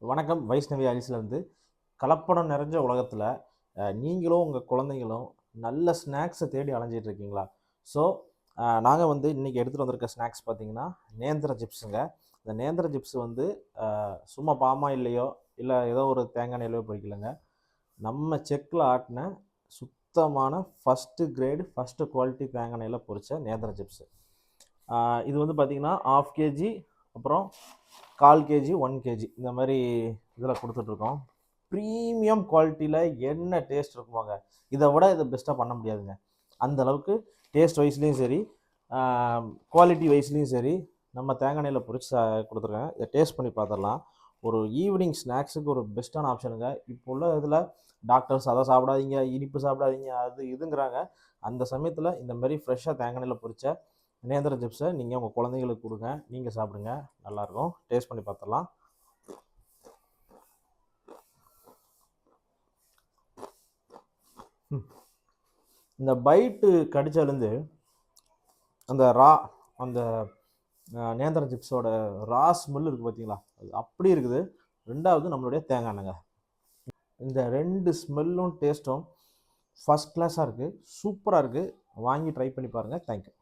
வணக்கம். வைஷ்ணவி அரிசிலேருந்து. கலப்படம் நிறைஞ்ச உலகத்தில் நீங்களும் உங்கள் குழந்தைங்களும் நல்ல ஸ்நாக்ஸை தேடி அலைஞ்சிட்டு இருக்கீங்களா? ஸோ நாங்கள் இன்றைக்கி எடுத்துகிட்டு வந்திருக்க ஸ்நாக்ஸ் பார்த்தீங்கன்னா நேந்திர சிப்ஸுங்க. இந்த நேந்திர சிப்ஸ் சும்மா பாமாயில்லையோ இல்லை ஏதோ ஒரு தேங்காய் எண்ணெயிலையோ பொரிக்கலைங்க. நம்ம செக்கில் ஆட்டின சுத்தமான ஃபஸ்ட்டு கிரேடு ஃபஸ்ட்டு குவாலிட்டி தேங்காய் எண்ணெயில் பொரித்த நேந்திர சிப்ஸு. இது பார்த்தீங்கன்னா 1/2 kg அப்புறம் 1/4 kg 1 kg இந்த மாதிரி இதில் கொடுத்துட்ருக்கோம். ப்ரீமியம் குவாலிட்டியில் என்ன டேஸ்ட் இருக்குமாங்க, இதை விட இதை பெஸ்ட்டாக பண்ண முடியாதுங்க. அந்த அளவுக்கு டேஸ்ட் வைஸ்லேயும் சரி, குவாலிட்டி வைஸ்லேயும் சரி நம்ம தேங்காய் எண்ணெயில் பொரிச்சு கொடுத்துருக்கேன். இதை டேஸ்ட் பண்ணி பார்த்துடலாம். ஒரு ஈவினிங் ஸ்நாக்ஸுக்கு ஒரு பெஸ்ட்டான ஆப்ஷனுங்க. இப்போ உள்ள இதில் டாக்டர்ஸ் அதை சாப்பிடாதீங்க, இனிப்பு சாப்பிடாதீங்க, அது இதுங்கிறாங்க. அந்த சமயத்தில் இந்த மாதிரி ஃப்ரெஷ்ஷாக தேங்காய் எண்ணெயில் பொரிச்ச நேந்திர சிப்ஸை நீங்கள் உங்கள் குழந்தைங்களுக்கு கொடுங்க, நீங்கள் சாப்பிடுங்க, நல்லாயிருக்கும். டேஸ்ட் பண்ணி பார்த்துடலாம். இந்த பைட்டு கடிச்சாலேருந்து அந்த நேந்திர சிப்ஸோட ரா ஸ்மெல் இருக்குது பார்த்தீங்களா, அது அப்படி இருக்குது. ரெண்டாவது நம்மளுடைய தேங்காய் எண்ணெய்ங்க. இந்த 2 ஸ்மெல்லும் டேஸ்ட்டும் ஃபஸ்ட் கிளாஸாக இருக்குது, சூப்பராக இருக்குது. வாங்கி ட்ரை பண்ணி பாருங்கள். தேங்க்யூ.